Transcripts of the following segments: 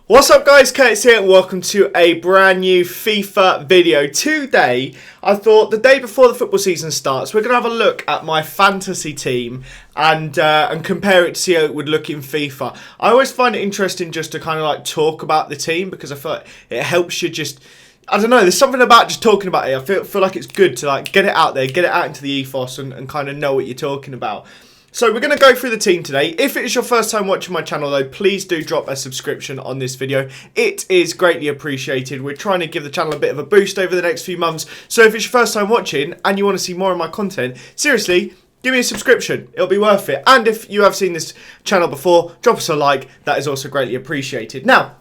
What's up guys, Curtis here and welcome to a brand new FIFA video. Today, I thought the day before the football season starts, we're going to have a look at my fantasy team and compare it to see how it would look in FIFA. I always find it interesting just to kind of like talk about the team because I feel like it helps you just... I don't know, there's something about just talking about it. I feel like it's good to like get it out there, get it out into the ethos and kind of know what you're talking about. So we're going to go through the team today. If it is your first time watching my channel though, please do drop a subscription on this video. It is greatly appreciated. We're trying to give the channel a bit of a boost over the next few months. So if it's your first time watching and you want to see more of my content, seriously, give me a subscription. It'll be worth it. And if you have seen this channel before, drop us a like. That is also greatly appreciated. Now,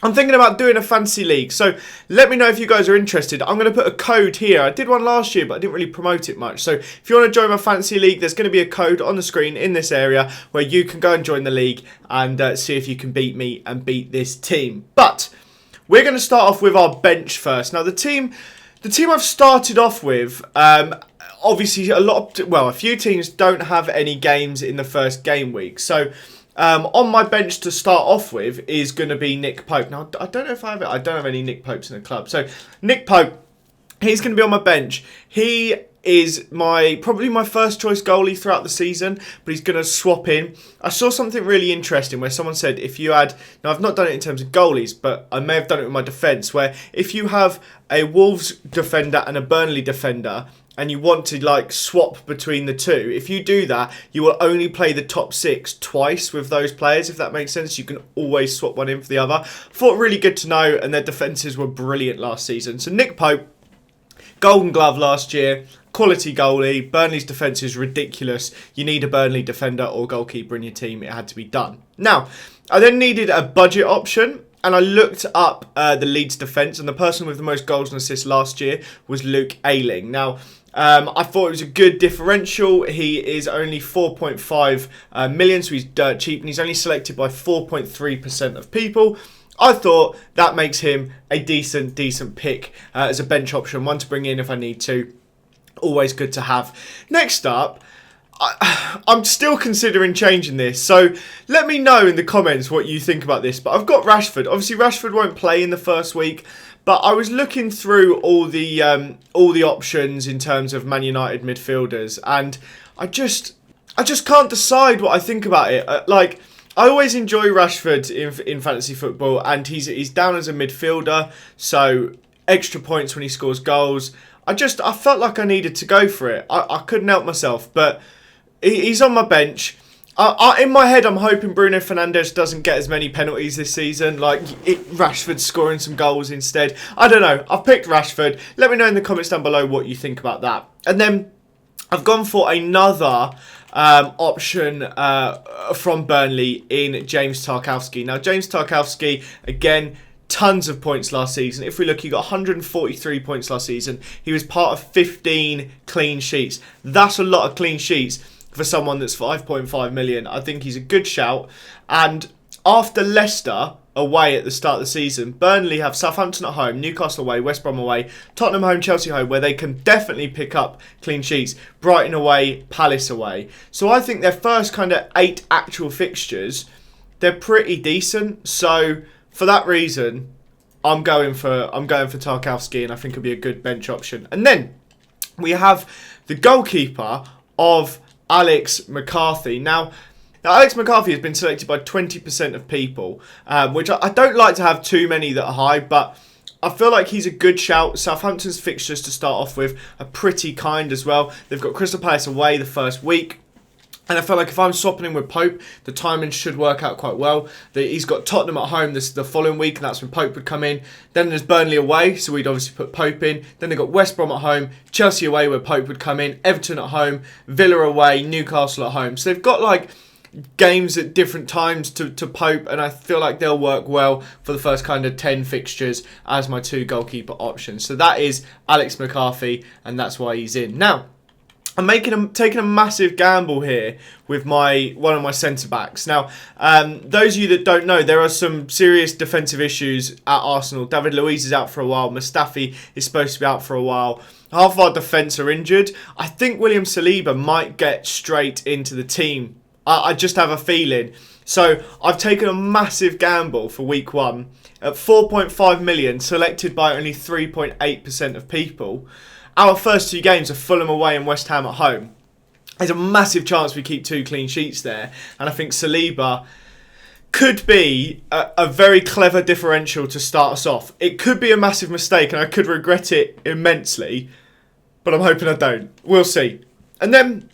I'm thinking about doing a fantasy league, so let me know if you guys are interested. I'm going to put a code here. I did one last year, but I didn't really promote it much. So if you want to join my fantasy league, there's going to be a code on the screen in this area where you can go and join the league and see if you can beat me and beat this team. But we're going to start off with our bench first. Now, the team I've started off with, obviously a few teams don't have any games in the first game week. So on my bench to start off with is going to be Nick Pope. Now, I don't know if I don't have any Nick Popes in the club. So, Nick Pope, he's going to be on my bench. He is probably my first choice goalie throughout the season, but he's going to swap in. I saw something really interesting where someone said if you had... Now, I've not done it in terms of goalies, but I may have done it with my defence, where if you have a Wolves defender and a Burnley defender, and you want to like swap between the two, if you do that, you will only play the top six twice with those players, if that makes sense. You can always swap one in for the other. Thought really good to know, and their defences were brilliant last season. So Nick Pope, Golden Glove last year, quality goalie. Burnley's defence is ridiculous. You need a Burnley defender or goalkeeper in your team. It had to be done. Now, I then needed a budget option. And I looked up the Leeds defence, and the person with the most goals and assists last year was Luke Ayling. Now, I thought it was a good differential. He is only 4.5 million, so he's dirt cheap, and he's only selected by 4.3% of people. I thought that makes him a decent pick as a bench option, one to bring in if I need to. Always good to have. Next up, I'm still considering changing this, so let me know in the comments what you think about this. But I've got Rashford. Obviously, Rashford won't play in the first week, but I was looking through all the options in terms of Man United midfielders, and I just can't decide what I think about it. I always enjoy Rashford in fantasy football, and he's down as a midfielder, so extra points when he scores goals. I felt like I needed to go for it. I couldn't help myself, but he's on my bench. In my head, I'm hoping Bruno Fernandes doesn't get as many penalties this season. Rashford's scoring some goals instead. I don't know. I've picked Rashford. Let me know in the comments down below what you think about that. And then I've gone for another option from Burnley in James Tarkowski. Now, James Tarkowski, again, tons of points last season. If we look, he got 143 points last season. He was part of 15 clean sheets. That's a lot of clean sheets for someone that's 5.5 million. I think he's a good shout. And after Leicester away at the start of the season, Burnley have Southampton at home, Newcastle away, West Brom away, Tottenham home, Chelsea home, where they can definitely pick up clean sheets, Brighton away, Palace away. So I think their first kind of 8 actual fixtures, they're pretty decent. So for that reason, I'm going for Tarkowski, and I think it'll be a good bench option. And then we have the goalkeeper of Alex McCarthy. Now Alex McCarthy has been selected by 20% of people, which I don't like to have too many that are high, but I feel like he's a good shout. Southampton's fixtures to start off with are pretty kind as well. They've got Crystal Palace away the first week. And I feel like if I'm swapping him with Pope, the timing should work out quite well. He's got Tottenham at home the following week, and that's when Pope would come in. Then there's Burnley away, so we'd obviously put Pope in. Then they've got West Brom at home, Chelsea away where Pope would come in, Everton at home, Villa away, Newcastle at home. So they've got like games at different times to Pope, and I feel like they'll work well for the first kind of 10 fixtures as my 2 goalkeeper options. So that is Alex McCarthy, and that's why he's in. Now, I'm taking a massive gamble here with one of my centre backs. Now, those of you that don't know, there are some serious defensive issues at Arsenal. David Luiz is out for a while. Mustafi is supposed to be out for a while. Half of our defence are injured. I think William Saliba might get straight into the team. I just have a feeling. So I've taken a massive gamble for week 1 at 4.5 million, selected by only 3.8% of people. Our first 2 games are Fulham away and West Ham at home. There's a massive chance we keep 2 clean sheets there, and I think Saliba could be a very clever differential to start us off. It could be a massive mistake and I could regret it immensely, but I'm hoping I don't. We'll see. And then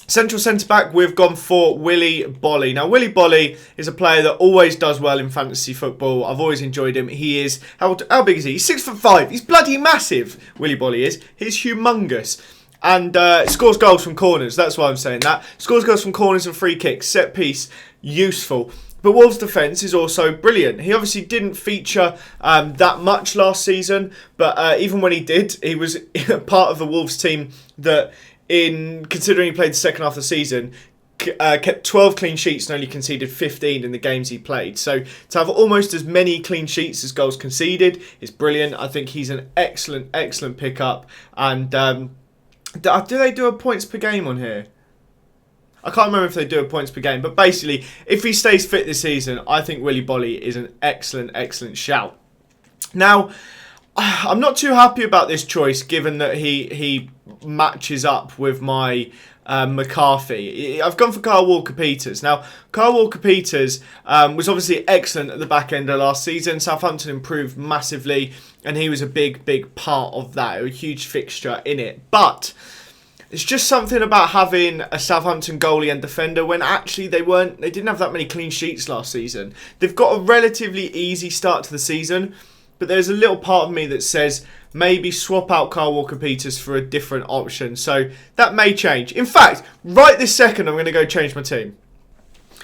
central centre-back, we've gone for Willy Bolly. Now, Willy Bolly is a player that always does well in fantasy football. I've always enjoyed him. He is, how big is he? He's 6'5". He's bloody massive, Willy Bolly is. He's humongous. And scores goals from corners. That's why I'm saying that. Scores goals from corners and free kicks. Set piece, useful. But Wolves' defence is also brilliant. He obviously didn't feature that much last season, but even when he did, he was part of the Wolves team that, considering he played the second half of the season, kept 12 clean sheets and only conceded 15 in the games he played. So to have almost as many clean sheets as goals conceded is brilliant. I think he's an excellent, excellent pickup. And do they do a points per game on here? I can't remember if they do a points per game, but basically, if he stays fit this season, I think Willy Bolly is an excellent, excellent shout. Now, I'm not too happy about this choice, given that he matches up with my McCarthy. I've gone for Kyle Walker-Peters. Now, Kyle Walker-Peters was obviously excellent at the back end of last season. Southampton improved massively, and he was a big, big part of that. A huge fixture in it. But it's just something about having a Southampton goalie and defender when actually they didn't have that many clean sheets last season. They've got a relatively easy start to the season, but there's a little part of me that says maybe swap out Kyle Walker-Peters for a different option. So that may change. In fact, right this second, I'm going to go change my team.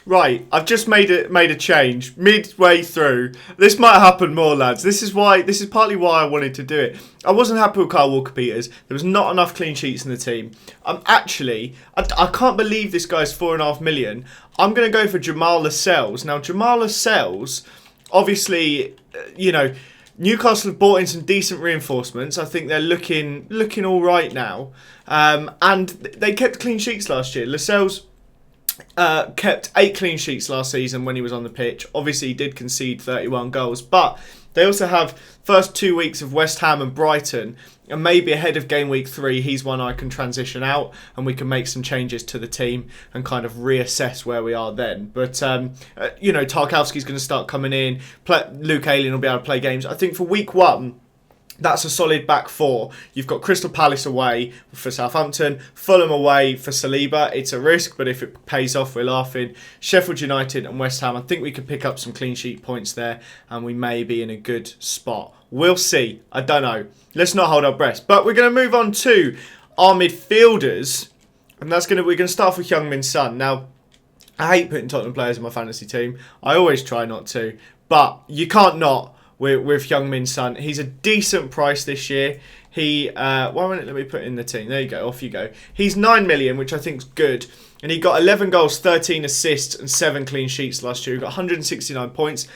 Right, I've just made a change midway through. This might happen more, lads. This is partly why I wanted to do it. I wasn't happy with Kyle Walker-Peters. There was not enough clean sheets in the team. I can't believe this guy's 4.5 million. I'm going to go for Jamal Lascelles. Now, Jamal Lascelles, obviously, Newcastle have brought in some decent reinforcements. I think they're looking all right now. And they kept clean sheets last year. Lascelles kept 8 clean sheets last season when he was on the pitch. Obviously, he did concede 31 goals, but they also have first 2 weeks of West Ham and Brighton, and maybe ahead of game week 3, he's one I can transition out, and we can make some changes to the team and kind of reassess where we are then. But Tarkowski's going to start coming in. Luke Ayling will be able to play games. I think for week 1, that's a solid back 4. You've got Crystal Palace away for Southampton, Fulham away for Saliba. It's a risk, but if it pays off, we're laughing. Sheffield United and West Ham. I think we could pick up some clean sheet points there, and we may be in a good spot. We'll see. I don't know. Let's not hold our breath. But we're going to move on to our midfielders, and we're going to start off with Heung-min Son. Now, I hate putting Tottenham players in my fantasy team. I always try not to, but you can't not. With Heung-min Son. He's a decent price this year. Why won't it let me put in the team? There you go, off you go. He's 9 million, which I think is good. And he got 11 goals, 13 assists and 7 clean sheets last year. He got 169 points.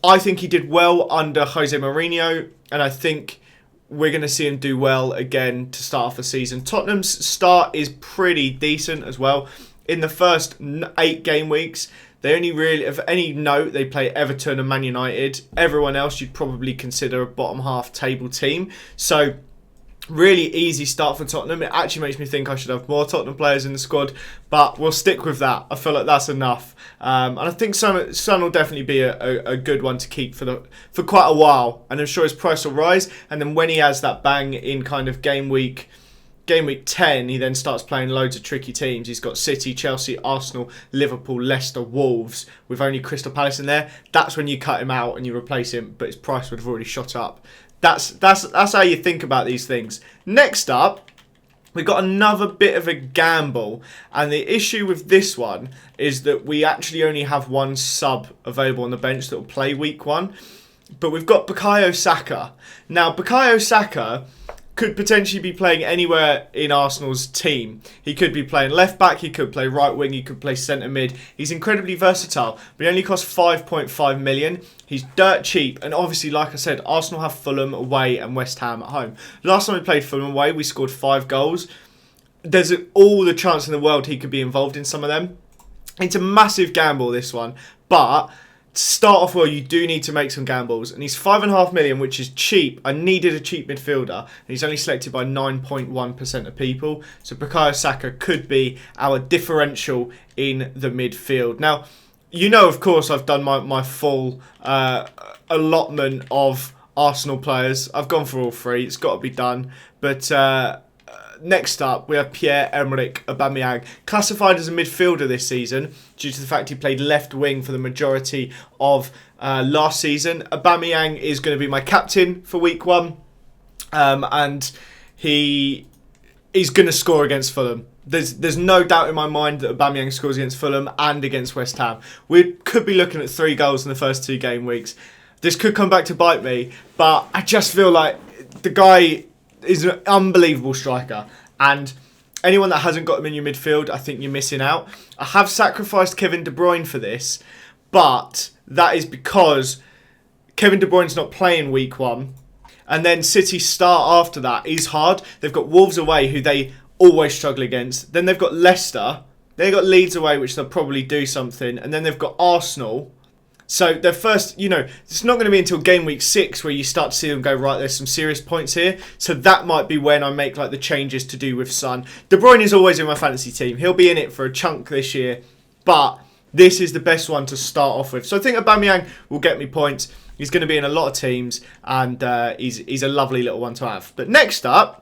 I think he did well under Jose Mourinho, and I think we're going to see him do well again to start off the season. Tottenham's start is pretty decent as well. In the first 8 game weeks, they only really, of any note, they play Everton and Man United. Everyone else you'd probably consider a bottom half table team. So, really easy start for Tottenham. It actually makes me think I should have more Tottenham players in the squad, but we'll stick with that. I feel like that's enough. And I think Son will definitely be a good one to keep for quite a while. And I'm sure his price will rise. And then when he has that bang in kind of game week 10, he then starts playing loads of tricky teams. He's got City, Chelsea, Arsenal, Liverpool, Leicester, Wolves, with only Crystal Palace in there. That's when you cut him out and you replace him, but his price would have already shot up. That's how you think about these things. Next up, we've got another bit of a gamble, and the issue with this one is that we actually only have one sub available on the bench that will play week 1, but we've got Bukayo Saka. Now, Bukayo Saka could potentially be playing anywhere in Arsenal's team. He could be playing left back, he could play right wing, he could play centre mid. He's incredibly versatile, but he only costs 5.5 million. He's dirt cheap, and obviously, like I said, Arsenal have Fulham away and West Ham at home. Last time we played Fulham away, we scored 5 goals. There's all the chance in the world he could be involved in some of them. It's a massive gamble, this one. But to start off well, you do need to make some gambles. And he's 5.5 million, which is cheap. I needed a cheap midfielder. And he's only selected by 9.1% of people. So Bukayo Saka could be our differential in the midfield. Now, you know, of course, I've done my full allotment of Arsenal players. I've gone for all three. It's got to be done. But next up, we have Pierre-Emerick Aubameyang, classified as a midfielder this season due to the fact he played left wing for the majority of last season. Aubameyang is going to be my captain for week 1, and he is going to score against Fulham. There's no doubt in my mind that Aubameyang scores against Fulham and against West Ham. We could be looking at 3 goals in the first 2 game weeks. This could come back to bite me, but I just feel like the guy is an unbelievable striker, and anyone that hasn't got him in your midfield, I think you're missing out. I have sacrificed Kevin De Bruyne for this, but that is because Kevin De Bruyne's not playing week 1, and then City start after that is hard. They've got Wolves away, who they always struggle against. Then they've got Leicester. They've got Leeds away, which they'll probably do something, and then they've got Arsenal. So their first, it's not going to be until game week 6 where you start to see them go, right, there's some serious points here. So that might be when I make like the changes to do with Son. De Bruyne is always in my fantasy team. He'll be in it for a chunk this year. But this is the best one to start off with. So I think Aubameyang will get me points. He's going to be in a lot of teams, and he's a lovely little one to have. But next up,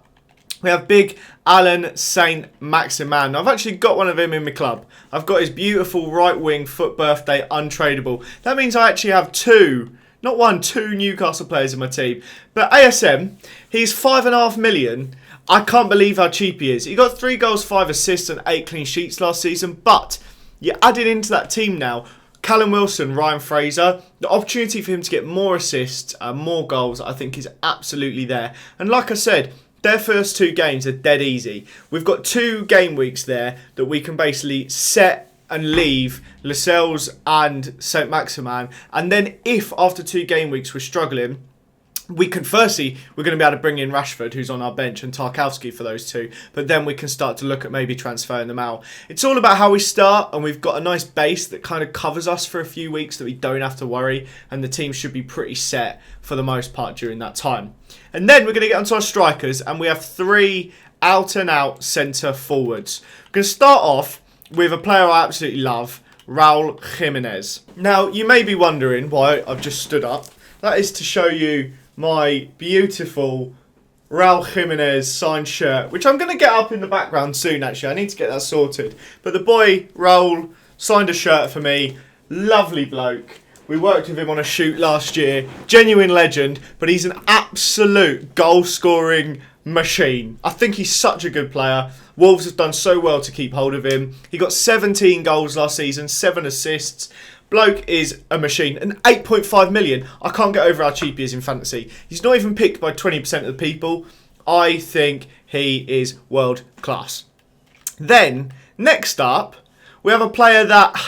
we have big Alan Saint-Maximin. I've actually got one of him in my club. I've got his beautiful right wing foot birthday untradeable. That means I actually have 2 Newcastle players in my team. But ASM, he's 5.5 million. I can't believe how cheap he is. He got 3 goals, 5 assists and 8 clean sheets last season. But you're adding into that team now Callum Wilson, Ryan Fraser. The opportunity for him to get more assists and more goals, I think, is absolutely there. And like I said, their first 2 games are dead easy. We've got 2 game weeks there that we can basically set and leave Lascelles and Saint-Maximin. And then if after 2 game weeks we're struggling, we're going to be able to bring in Rashford, who's on our bench, and Tarkowski for those 2. But then we can start to look at maybe transferring them out. It's all about how we start, and we've got a nice base that kind of covers us for a few weeks that we don't have to worry, and the team should be pretty set for the most part during that time. And then we're going to get onto our strikers, and we have 3 out-and-out centre forwards. We're going to start off with a player I absolutely love, Raul Jimenez. Now, you may be wondering why I've just stood up. That is to show you my beautiful Raul Jimenez signed shirt, which I'm going to get up in the background soon, actually. I need to get that sorted. But the boy, Raul, signed a shirt for me. Lovely bloke. We worked with him on a shoot last year. Genuine legend, but he's an absolute goal-scoring machine. I think he's such a good player. Wolves have done so well to keep hold of him. He got 17 goals last season, 7 assists. Bloke is a machine. And 8.5 million, I can't get over how cheap he is in fantasy. He's not even picked by 20% of the people. I think he is world class. Then, next up, we have a player that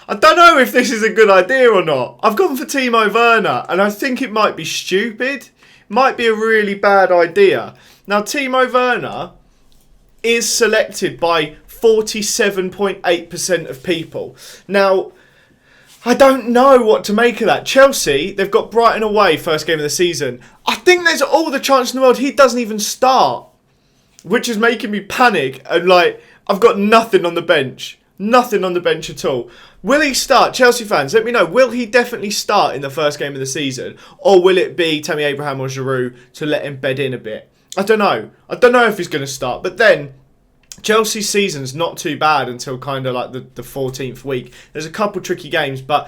I don't know if this is a good idea or not. I've gone for Timo Verna, and I think it might be stupid. Might be a really bad idea. Now, Timo Verna is selected by 47.8% of people. Now, I don't know what to make of that. Chelsea, they've got Brighton away, first game of the season. I think there's all the chance in the world he doesn't even start, which is making me panic. And I've got nothing on the bench. Nothing on the bench at all. Will he start? Chelsea fans, let me know. Will he definitely start in the first game of the season? Or will it be Tammy Abraham or Giroud to let him bed in a bit? I don't know. I don't know if he's going to start. But then, Chelsea's season's not too bad until kind of like the 14th week. There's a couple tricky games, but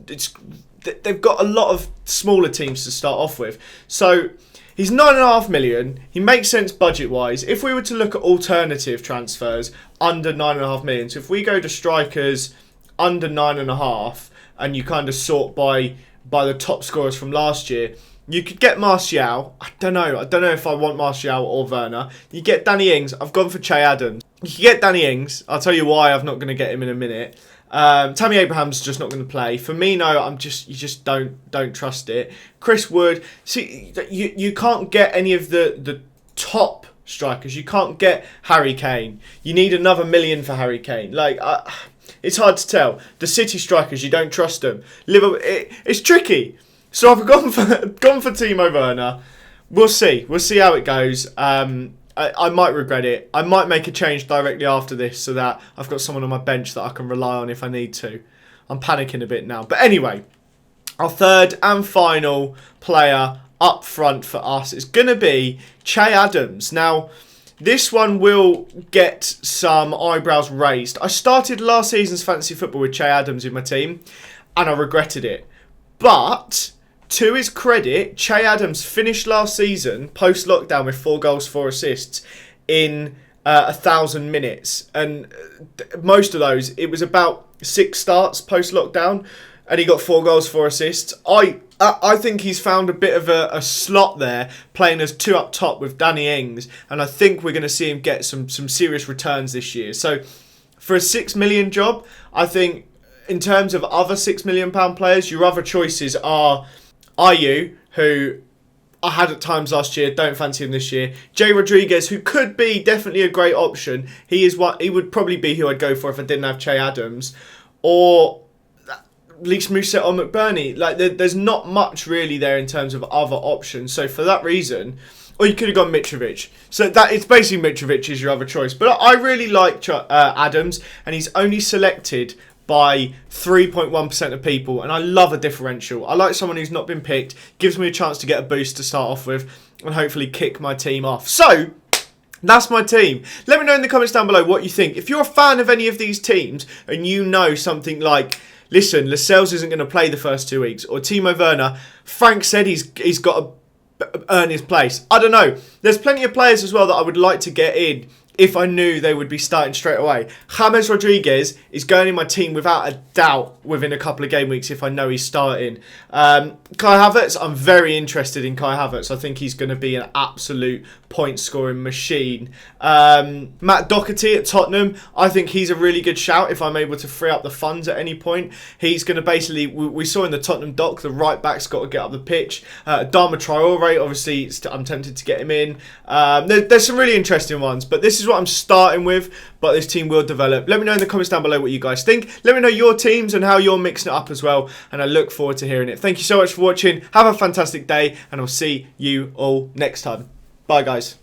they've got a lot of smaller teams to start off with. So he's 9.5 million. He makes sense budget-wise. If we were to look at alternative transfers under 9.5 million, so if we go to strikers under 9.5 and you kind of sort by the top scorers from last year, you could get Martial. I don't know if I want Martial or Werner. You get Danny Ings. I've gone for Che Adams. You can get Danny Ings. I'll tell you why I'm not going to get him in a minute. Tammy Abraham's just not going to play. Firmino, you just don't trust it. Chris Wood. See, you can't get any of the top strikers. You can't get Harry Kane. You need another million for Harry Kane. It's hard to tell. The City strikers, you don't trust them. Liverpool, it's tricky. So I've gone for Timo Verna. We'll see. We'll see how it goes. I might regret it. I might make a change directly after this so that I've got someone on my bench that I can rely on if I need to. I'm panicking a bit now. But anyway, our third and final player up front for us is going to be Che Adams. Now, this one will get some eyebrows raised. I started last season's fantasy football with Che Adams in my team, and I regretted it. But to his credit, Che Adams finished last season post-lockdown with 4 goals, 4 assists in 1,000 minutes. And most of those, it was about 6 starts post-lockdown, and he got 4 goals, 4 assists. I think he's found a bit of a slot there, playing as 2 up top with Danny Ings, and I think we're going to see him get some serious returns this year. So for a 6 million job, I think in terms of other £6 million players, your other choices are Ayew, who I had at times last year, don't fancy him this year. Jay Rodriguez, who could be definitely a great option. He would probably be who I'd go for if I didn't have Che Adams. Or at least Musa or McBurney. Like, there's not much really there in terms of other options. So for that reason, or you could have gone Mitrovic. So that it's basically Mitrovic is your other choice. But I really like Adams, and he's only selected by 3.1% of people, and I love a differential. I like someone who's not been picked, gives me a chance to get a boost to start off with, and hopefully kick my team off. So that's my team. Let me know in the comments down below what you think. If you're a fan of any of these teams and you know something like, listen, Lascelles isn't going to play the first 2 weeks, or Timo Verna, Frank said he's got to earn his place. I don't know. There's plenty of players as well that I would like to get in if I knew they would be starting straight away. James Rodriguez is going in my team without a doubt within a couple of game weeks if I know he's starting. Kai Havertz, I'm very interested in Kai Havertz. I think he's going to be an absolute point-scoring machine. Matt Doherty at Tottenham, I think he's a really good shout if I'm able to free up the funds at any point. He's going to basically, we saw in the Tottenham doc, the right-back's got to get up the pitch. Adama Traore, obviously, I'm tempted to get him in. There's some really interesting ones, but this is what I'm starting with, but this team will develop. Let me know in the comments down below what you guys think. Let me know your teams and how you're mixing it up as well, and I look forward to hearing it. Thank you so much for watching. Have a fantastic day, and I'll see you all next time. Bye, guys.